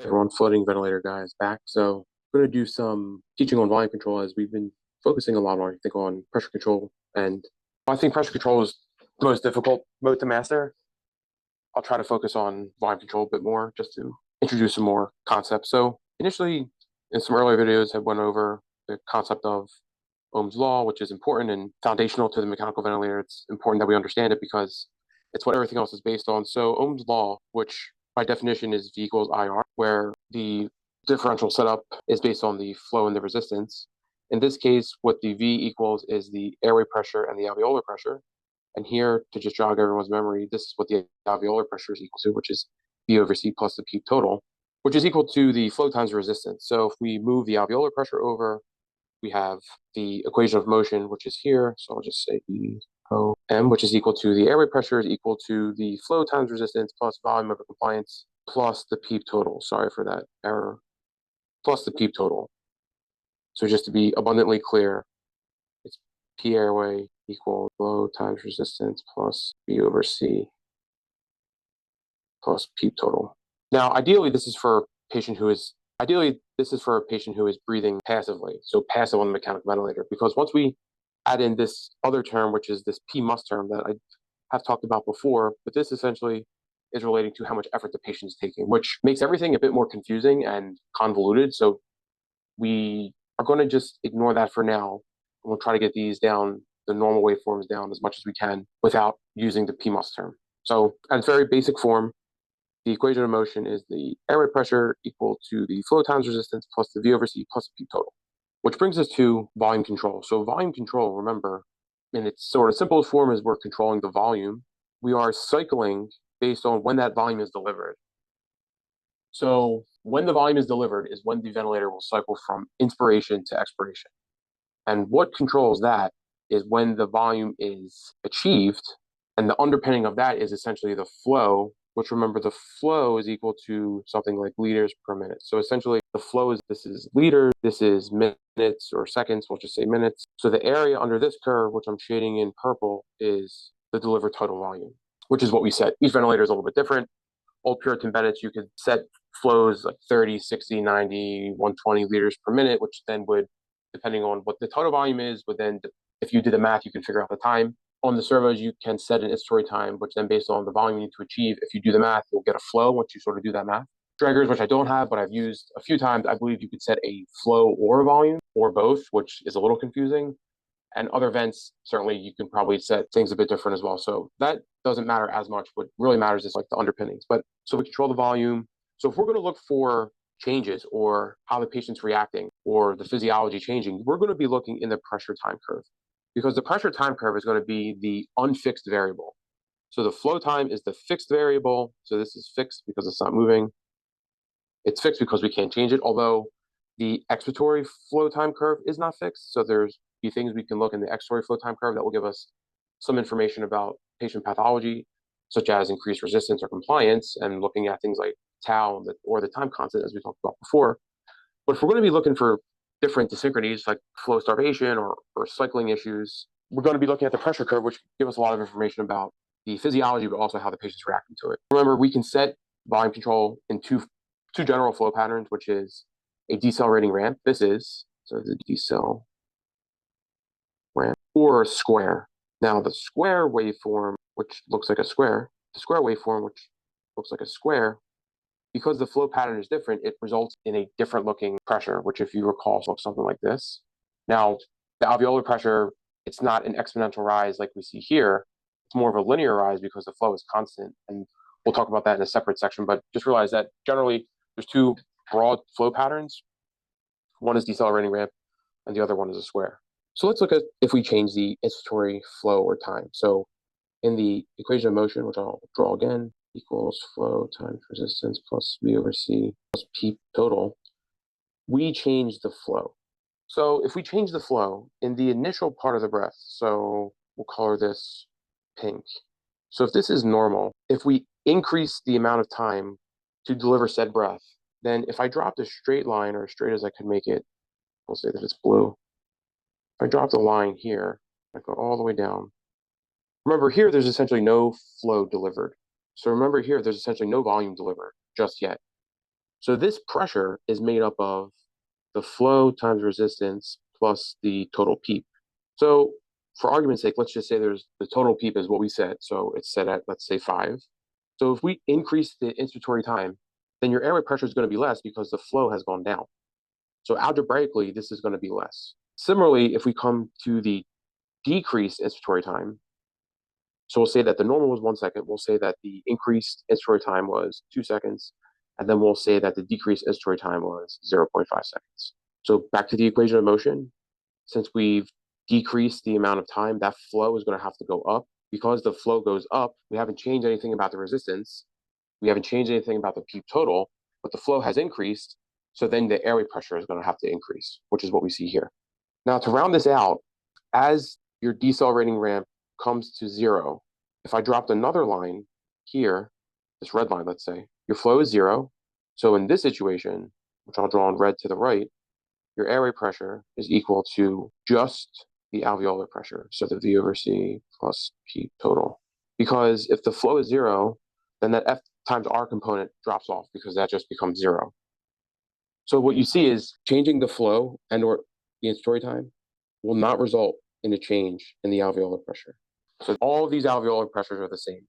Everyone, floating ventilator guy is back. So I'm going to do some teaching on volume control as we've been focusing a lot on, I think, on pressure control. And I think pressure control is the most difficult mode to master. I'll try to focus on volume control a bit more just to introduce some more concepts. So initially, in some earlier videos, I went over the concept of Ohm's law, which is important and foundational to the mechanical ventilator. It's important that we understand it because it's what everything else is based on. So Ohm's law, which by definition is V equals IR, where the differential setup is based on the flow and the resistance. In this case, what the V equals is the airway pressure and the alveolar pressure. And here, to just jog everyone's memory, this is what the alveolar pressure is equal to, which is V over C plus the PEEP total, which is equal to the flow times resistance. So if we move the alveolar pressure over, we have the equation of motion, which is here. So I'll just say EOM, which is equal to the airway pressure is equal to the flow times resistance plus volume over compliance plus the PEEP total. Sorry for that error. Plus the PEEP total. So just to be abundantly clear, it's P airway equal flow times resistance plus V over C plus PEEP total. Now, ideally, this is for a patient who is breathing passively, so passive on the mechanical ventilator, because once we add in this other term, which is this P must term that I have talked about before, but this essentially is relating to how much effort the patient is taking, which makes everything a bit more confusing and convoluted. So we are going to just ignore that for now. We'll try to get these down, the normal waveforms down as much as we can without using the P must term. So at its very basic form, the equation of motion is the airway pressure equal to the flow times resistance plus the V over C plus the P total, which brings us to volume control. So volume control, remember, in its sort of simplest form is we're controlling the volume. We are cycling based on when that volume is delivered. So when the volume is delivered is when the ventilator will cycle from inspiration to expiration. And what controls that is when the volume is achieved, and the underpinning of that is essentially the flow, which, remember, the flow is equal to something like liters per minute. So essentially the flow is, this is liters, this is minutes or seconds, we'll just say minutes. So the area under this curve, which I'm shading in purple, is the delivered total volume, which is what we set. Each ventilator is a little bit different. Old Puritan Bennett's, you could set flows like 30, 60, 90, 120 liters per minute, which then would, depending on what the total volume is, would then, if you do the math, you can figure out the time. On the servos, you can set an inspiratory time, which then based on the volume you need to achieve, if you do the math, you'll get a flow once you sort of do that math. Draggers, which I don't have, but I've used a few times, I believe you could set a flow or a volume or both, which is a little confusing. And other vents, certainly you can probably set things a bit different as well. So that doesn't matter as much. What really matters is like the underpinnings. But so we control the volume. So if we're going to look for changes or how the patient's reacting or the physiology changing, we're going to be looking in the pressure time curve, because the pressure time curve is going to be the unfixed variable. So the flow time is the fixed variable. So this is fixed because it's not moving. It's fixed because we can't change it, although the expiratory flow time curve is not fixed. So there's few things we can look in the expiratory flow time curve that will give us some information about patient pathology, such as increased resistance or compliance, and looking at things like tau or the time constant, as we talked about before. But if we're going to be looking for different desynchronies like flow starvation or cycling issues, we're going to be looking at the pressure curve, which give us a lot of information about the physiology, but also how the patient's reacting to it. Remember, we can set volume control in two general flow patterns, which is a decelerating ramp. This is, so the decel ramp, or a square. Now the square waveform, which looks like a square, the square waveform, which looks like a square, because the flow pattern is different, it results in a different looking pressure, which, if you recall, looks something like this. Now, the alveolar pressure, it's not an exponential rise like we see here. It's more of a linear rise because the flow is constant. And we'll talk about that in a separate section, but just realize that generally there's two broad flow patterns. One is decelerating ramp and the other one is a square. So let's look at if we change the inspiratory flow or time. So in the equation of motion, which I'll draw again, equals flow times resistance plus V over C plus P total, we change the flow. So if we change the flow in the initial part of the breath, so we'll color this pink. So if this is normal, if we increase the amount of time to deliver said breath, then if I dropped a straight line, or as straight as I could make it, we'll say that it's blue. If I dropped a line here, I go all the way down. Remember here, there's essentially no flow delivered. So remember here, there's essentially no volume delivered just yet. So this pressure is made up of the flow times resistance plus the total PEEP. So for argument's sake, let's just say there's the total PEEP is what we set. So it's set at, let's say 5. So if we increase the inspiratory time, then your airway pressure is going to be less because the flow has gone down. So algebraically, this is going to be less. Similarly, if we come to the decreased inspiratory time, so we'll say that the normal was 1 second. We'll say that the increased inspiratory time was 2 seconds. And then we'll say that the decreased inspiratory time was 0.5 seconds. So back to the equation of motion. Since we've decreased the amount of time, that flow is going to have to go up. Because the flow goes up, we haven't changed anything about the resistance. We haven't changed anything about the PEEP total, but the flow has increased. So then the airway pressure is going to have to increase, which is what we see here. Now, to round this out, as your decelerating ramp comes to 0, if I dropped another line here, this red line, let's say, your flow is 0. So in this situation, which I'll draw in red to the right, your airway pressure is equal to just the alveolar pressure. So the V over C plus P total. Because if the flow is 0, then that F times R component drops off because that just becomes 0. So what you see is changing the flow and or the inspiratory time will not result in a change in the alveolar pressure. So all of these alveolar pressures are the same.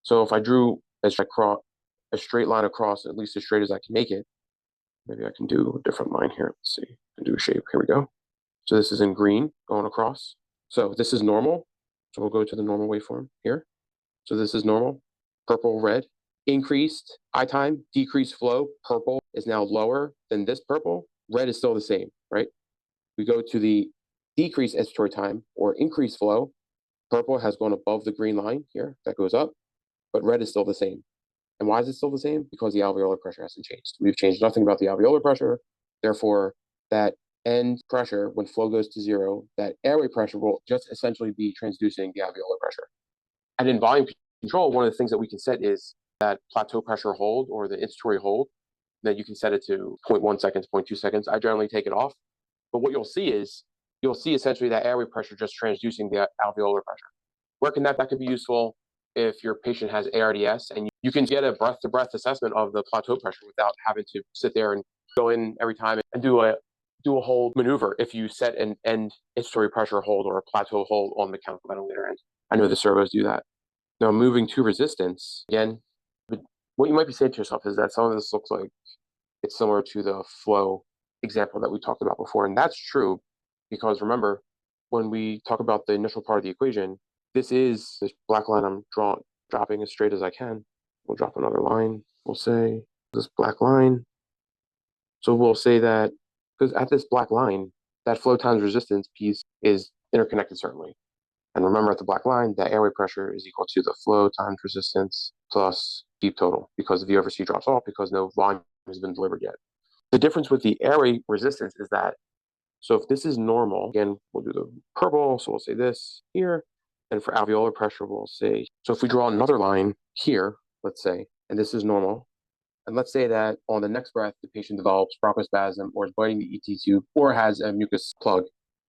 So if I drew a straight line across, at least as straight as I can make it, maybe I can do a different line here. Let's see, I can do a shape. Here we go. So this is in green going across. So this is normal. So we'll go to the normal waveform here. So this is normal, purple, red. Increased I time, decreased flow, purple is now lower than this purple. Red is still the same, right? We go to the decreased inspiratory time or increased flow. Purple has gone above the green line here. That goes up, but red is still the same. And why is it still the same? Because the alveolar pressure hasn't changed. We've changed nothing about the alveolar pressure. Therefore, that end pressure, when flow goes to 0, that airway pressure will just essentially be transducing the alveolar pressure. And in volume control, one of the things that we can set is that plateau pressure hold or the inspiratory hold, that you can set it to 0.1 seconds, 0.2 seconds. I generally take it off. But what you'll see is, you'll see essentially that airway pressure just transducing the alveolar pressure. Where can that could be useful if your patient has ARDS and you can get a breath-to-breath assessment of the plateau pressure without having to sit there and go in every time and do a hold maneuver if you set an end inspiratory pressure hold or a plateau hold on the mechanical ventilator end. I know the servos do that. Now moving to resistance, again, what you might be saying to yourself is that some of this looks like it's similar to the flow example that we talked about before. And that's true because remember, when we talk about the initial part of the equation, this is this black line I'm dropping as straight as I can. We'll drop another line. We'll say this black line. So we'll say that because at this black line, that flow times resistance piece is interconnected certainly. And remember at the black line, that airway pressure is equal to the flow times resistance plus PEEP total because the V over C drops off because no volume has been delivered yet. The difference with the airway resistance is that, so if this is normal, again, we'll do the purple, so we'll say this here. And for alveolar pressure, we'll say, so if we draw another line here, let's say, and this is normal, and let's say that on the next breath, the patient develops bronchospasm or is biting the ET tube or has a mucus plug.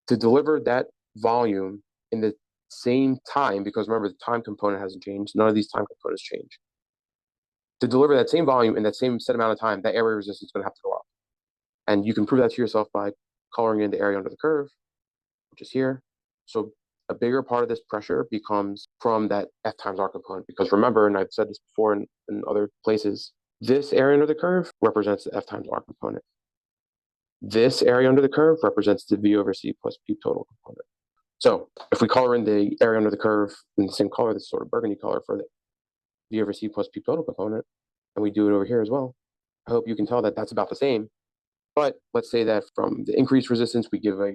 To deliver that volume in the same time, because remember, the time component hasn't changed. None of these time components change. To deliver that same volume in that same set amount of time, that airway resistance is going to have to go up. And you can prove that to yourself by coloring in the area under the curve, which is here. So a bigger part of this pressure becomes from that F times R component. Because remember, and I've said this before in other places, this area under the curve represents the F times R component. This area under the curve represents the V over C plus P total component. So if we color in the area under the curve in the same color, this sort of burgundy color for the V over C plus P total component, and we do it over here as well, I hope you can tell that that's about the same. But let's say that from the increased resistance, we give a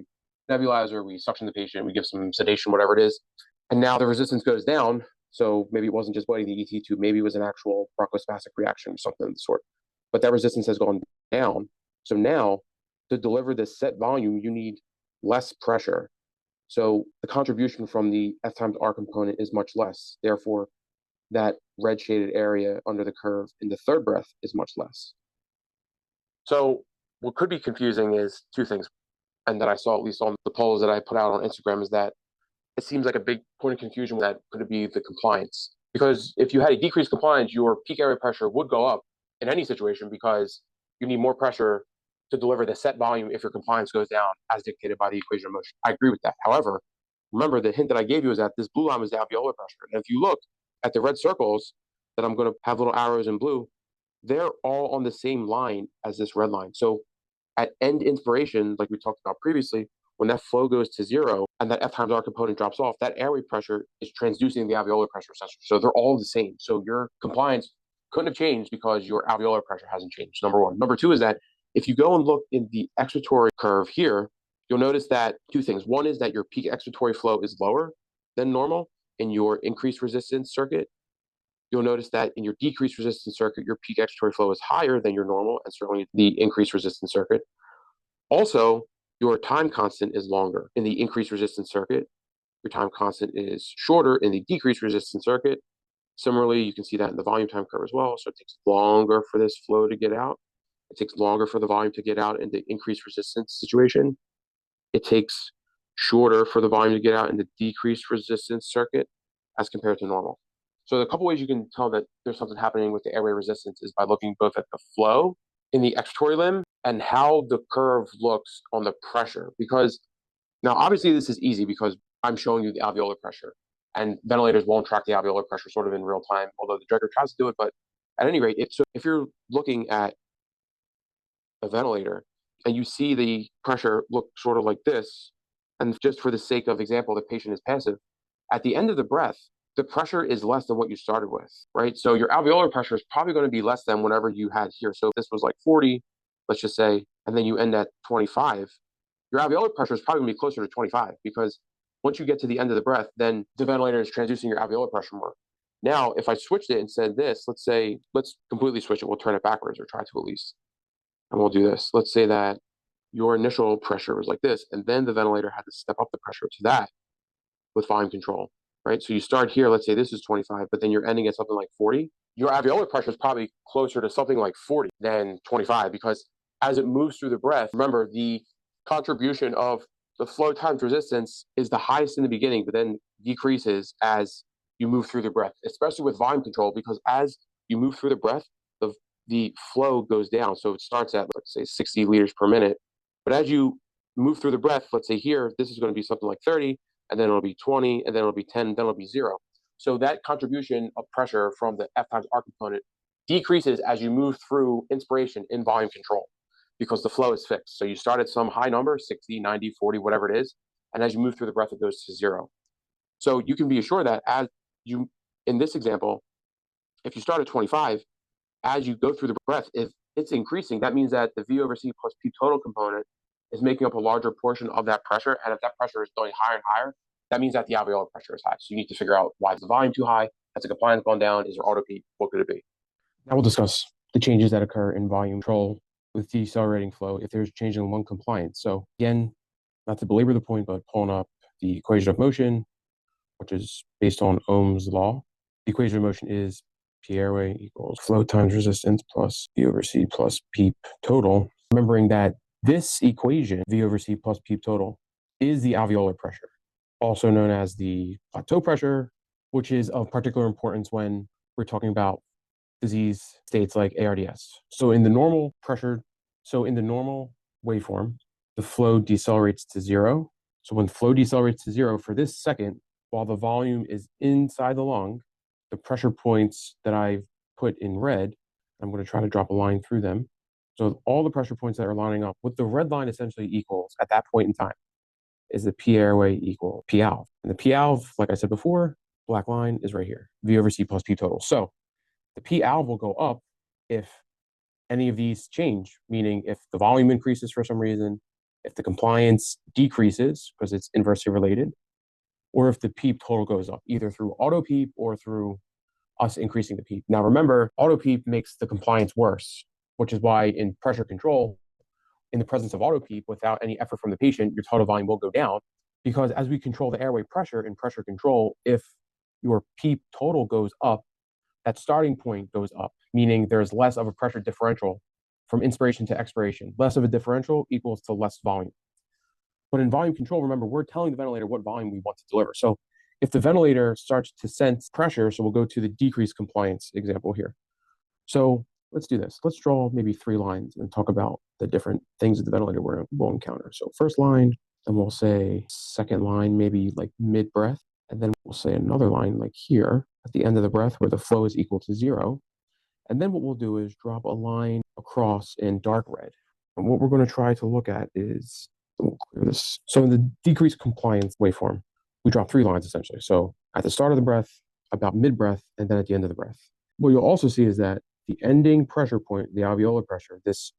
nebulizer, we suction the patient, we give some sedation, whatever it is. And now the resistance goes down. So maybe it wasn't just biting the ET tube, maybe it was an actual bronchospastic reaction or something of the sort. But that resistance has gone down. So now to deliver this set volume, you need less pressure. So the contribution from the F times R component is much less. Therefore, that red shaded area under the curve in the third breath is much less. So what could be confusing is two things, and that I saw at least on the polls that I put out on Instagram, is that it seems like a big point of confusion that could be the compliance. Because if you had a decreased compliance, your peak airway pressure would go up, in any situation because you need more pressure to deliver the set volume if your compliance goes down as dictated by the equation of motion. I agree with that. However, remember the hint that I gave you is that this blue line was the alveolar pressure. And if you look at the red circles that I'm going to have little arrows in blue, they're all on the same line as this red line. So at end inspiration, like we talked about previously, when that flow goes to zero and that F times R component drops off, that airway pressure is transducing the alveolar pressure sensor. So they're all the same. So your compliance couldn't have changed because your alveolar pressure hasn't changed, number one. Number two is that if you go and look in the expiratory curve here, you'll notice that two things. One is that your peak expiratory flow is lower than normal in your increased resistance circuit. You'll notice that in your decreased resistance circuit, your peak expiratory flow is higher than your normal, and certainly the increased resistance circuit. Also, your time constant is longer in the increased resistance circuit. Your time constant is shorter in the decreased resistance circuit. Similarly, you can see that in the volume time curve as well. So it takes longer for this flow to get out. It takes longer for the volume to get out in the increased resistance situation. It takes shorter for the volume to get out in the decreased resistance circuit as compared to normal. So a couple ways you can tell that there's something happening with the airway resistance is by looking both at the flow in the expiratory limb and how the curve looks on the pressure. Because now obviously this is easy because I'm showing you the alveolar pressure and ventilators won't track the alveolar pressure sort of in real time, although the director tries to do it. But at any rate, if you're looking at a ventilator and you see the pressure look sort of like this, and just for the sake of example, the patient is passive, at the end of the breath, the pressure is less than what you started with, right? So your alveolar pressure is probably going to be less than whatever you had here. So if this was like 40, let's just say, and then you end at 25, your alveolar pressure is probably going to be closer to 25 because once you get to the end of the breath, then the ventilator is transducing your alveolar pressure more. Now, if I switched it and said this, let's completely switch it. We'll turn it backwards or try to at least. And we'll do this. Let's say that your initial pressure was like this, and then the ventilator had to step up the pressure to that with volume control, right? So you start here, let's say this is 25, but then you're ending at something like 40. Your alveolar pressure is probably closer to something like 40 than 25 because as it moves through the breath, remember the contribution of the flow times resistance is the highest in the beginning, but then decreases as you move through the breath, especially with volume control, because as you move through the breath, the flow goes down. So it starts at, let's say, 60 liters per minute. But as you move through the breath, let's say here, this is going to be something like 30, and then it'll be 20, and then it'll be 10, then it'll be 0. So that contribution of pressure from the F times R component decreases as you move through inspiration in volume control because the flow is fixed. So you start at some high number, 60, 90, 40, whatever it is, and as you move through the breath, it goes to 0. So you can be assured that as you, in this example, if you start at 25, as you go through the breath, if it's increasing, that means that the V over C plus P total component is making up a larger portion of that pressure. And if that pressure is going higher and higher, that means that the alveolar pressure is high. So you need to figure out why is the volume too high? Has the compliance gone down? Is there auto peak? What could it be? Now we'll discuss the changes that occur in volume control with decelerating flow if there's change in lung compliance. So again, not to belabor the point, but pulling up the equation of motion, which is based on Ohm's law. The equation of motion is P airway equals flow times resistance plus V over C plus PEEP total. Remembering that this equation, V over C plus PEEP total, is the alveolar pressure, also known as the plateau pressure, which is of particular importance when we're talking about disease states like ARDS. So in the normal waveform, the flow decelerates to 0. So when flow decelerates to 0 for this second, while the volume is inside the lung, the pressure points that I've put in red, I'm going to try to drop a line through them. So all the pressure points that are lining up, what the red line essentially equals at that point in time is the P airway equal P alv. And the P alv, like I said before, black line is right here, V over C plus P total. So the P alv will go up if any of these change, meaning if the volume increases for some reason, if the compliance decreases because it's inversely related, or if the PEEP total goes up, either through auto PEEP or through us increasing the PEEP. Now remember, auto PEEP makes the compliance worse, which is why in pressure control, in the presence of auto PEEP, without any effort from the patient, your total volume will go down, because as we control the airway pressure in pressure control, if your PEEP total goes up, that starting point goes up, meaning there's less of a pressure differential from inspiration to expiration. Less of a differential equals to less volume. But in volume control, remember, we're telling the ventilator what volume we want to deliver. So if the ventilator starts to sense pressure, so we'll go to the decreased compliance example here. So let's do this. Let's draw maybe 3 lines and talk about the different things that the ventilator will encounter. So first line, then we'll say second line, maybe like mid-breath. And then we'll say another line like here at the end of the breath where the flow is equal to 0. And then what we'll do is drop a line across in dark red. And what we're going to try to look at is, we'll clear this. So in the decreased compliance waveform, we drop 3 lines essentially. So at the start of the breath, about mid-breath, and then at the end of the breath. What you'll also see is that the ending pressure point, the alveolar pressure, this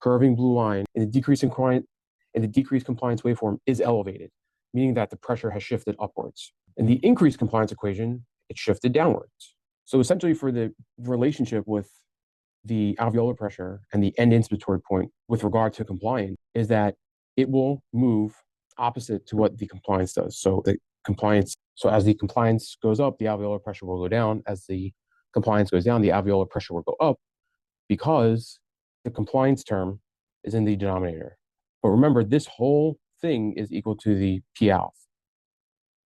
curving blue line in the decreased compliance waveform is elevated, meaning that the pressure has shifted upwards. In the increased compliance equation, it shifted downwards. So essentially for the relationship with the alveolar pressure and the end inspiratory point with regard to compliance is that it will move opposite to what the compliance does. So as the compliance goes up, the alveolar pressure will go down. As the compliance goes down, the alveolar pressure will go up because the compliance term is in the denominator. But remember, this whole thing is equal to the P alpha.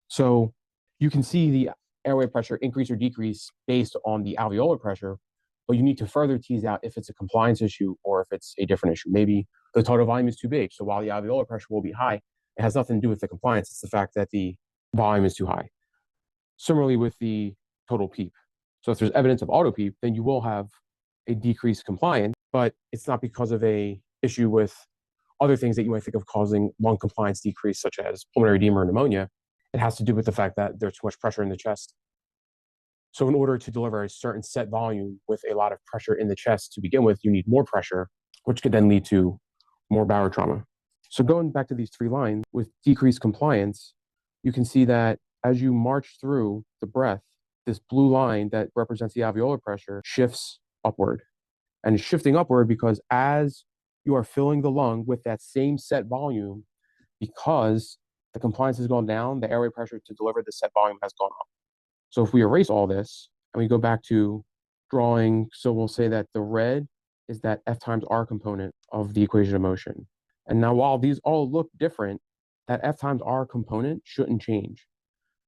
So you can see the airway pressure increase or decrease based on the alveolar pressure, but you need to further tease out if it's a compliance issue or if it's a different issue. Maybe the total volume is too big. So while the alveolar pressure will be high, it has nothing to do with the compliance. It's the fact that the volume is too high. Similarly with the total PEEP. So if there's evidence of auto PEEP, then you will have a decreased compliance, but it's not because of a issue with other things that you might think of causing lung compliance decrease, such as pulmonary edema or pneumonia. It has to do with the fact that there's too much pressure in the chest. So in order to deliver a certain set volume with a lot of pressure in the chest to begin with, you need more pressure, which could then lead to more barotrauma. So going back to these 3 lines, with decreased compliance, you can see that as you march through the breath, this blue line that represents the alveolar pressure shifts upward. And it's shifting upward because as you are filling the lung with that same set volume, because the compliance has gone down, the airway pressure to deliver the set volume has gone up. So if we erase all this and we go back to drawing, so we'll say that the red is that F times R component of the equation of motion. And now while these all look different, that F times R component shouldn't change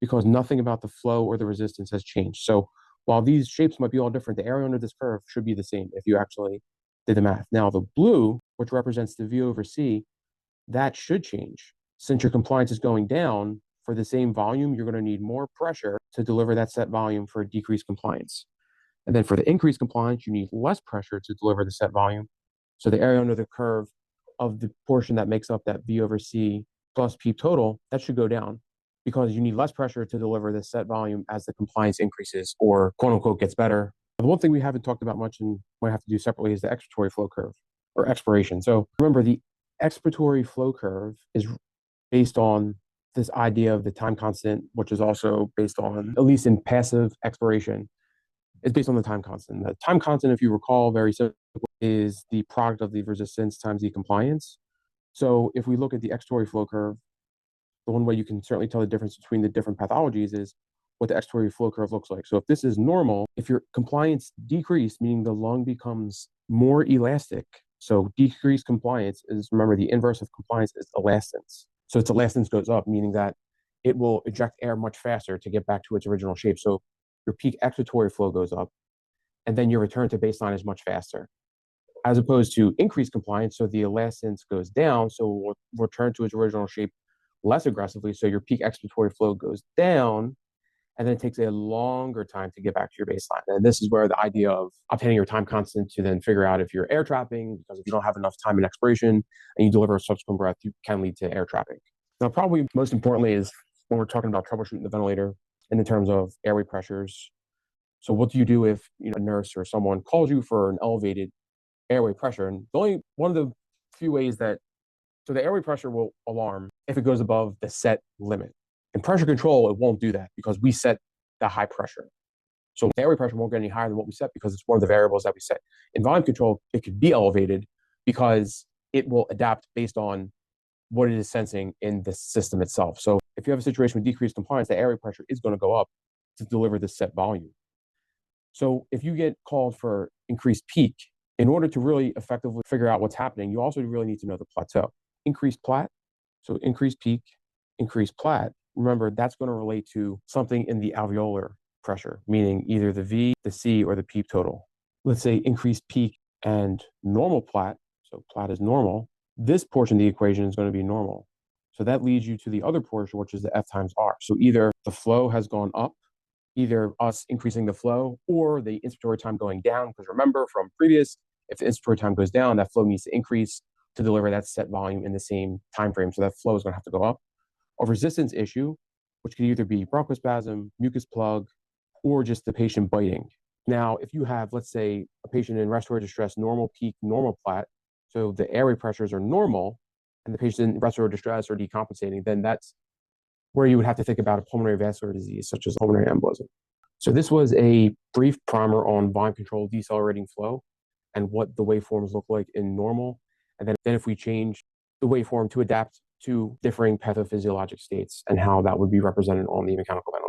because nothing about the flow or the resistance has changed. So while these shapes might be all different, the area under this curve should be the same if you actually did the math. Now the blue, which represents the V over C, that should change. Since your compliance is going down, for the same volume, you're going to need more pressure to deliver that set volume for decreased compliance. And then for the increased compliance, you need less pressure to deliver the set volume. So the area under the curve of the portion that makes up that V over C plus PEEP total, that should go down because you need less pressure to deliver the set volume as the compliance increases or quote unquote gets better. The one thing we haven't talked about much and might have to do separately is the expiratory flow curve or expiration. So remember, the expiratory flow curve is based on this idea of the time constant, which is also based on, at least in passive expiration, is based on the time constant. The time constant, if you recall, very simple, is the product of the resistance times the compliance. So if we look at the expiratory flow curve, the one way you can certainly tell the difference between the different pathologies is what the expiratory flow curve looks like. So if this is normal, if your compliance decreased, meaning the lung becomes more elastic. So decreased compliance is, remember, the inverse of compliance is elastance. So its elastance goes up, meaning that it will eject air much faster to get back to its original shape. So your peak expiratory flow goes up, and then your return to baseline is much faster. As opposed to increased compliance, so the elastance goes down, so it will return to its original shape less aggressively. So your peak expiratory flow goes down, and then it takes a longer time to get back to your baseline. And this is where the idea of obtaining your time constant to then figure out if you're air trapping, because if you don't have enough time in expiration and you deliver a subsequent breath, you can lead to air trapping. Now, probably most importantly is when we're talking about troubleshooting the ventilator in the terms of airway pressures. So what do you do if a nurse or someone calls you for an elevated airway pressure? And the only one of the few ways that, so the airway pressure will alarm if it goes above the set limit. In pressure control, it won't do that because we set the high pressure. So the airway pressure won't get any higher than what we set because it's one of the variables that we set. In volume control, it could be elevated because it will adapt based on what it is sensing in the system itself. So if you have a situation with decreased compliance, the airway pressure is going to go up to deliver the set volume. So if you get called for increased peak, in order to really effectively figure out what's happening, you also really need to know the plateau. Increased plat, so increased peak, increased plat. Remember, that's going to relate to something in the alveolar pressure, meaning either the V, the C, or the PEEP total. let's say, increased peak and normal plat, so plat is normal, this portion of the equation is going to be normal. So that leads you to the other portion, which is the F times R. So either the flow has gone up, either us increasing the flow or the inspiratory time going down. Because remember from previous, if the inspiratory time goes down, that flow needs to increase to deliver that set volume in the same time frame. So that flow is going to have to go up. A resistance issue, which could either be bronchospasm, mucus plug, or just the patient biting. Now, if you have, let's say, a patient in respiratory distress, normal peak, normal plat, so the airway pressures are normal, and the patient in respiratory distress or decompensating, then that's where you would have to think about a pulmonary vascular disease, such as pulmonary embolism. So this was a brief primer on volume control decelerating flow and what the waveforms look like in normal. And then if we change the waveform to adapt to differing pathophysiologic states and how that would be represented on the mechanical ventilator.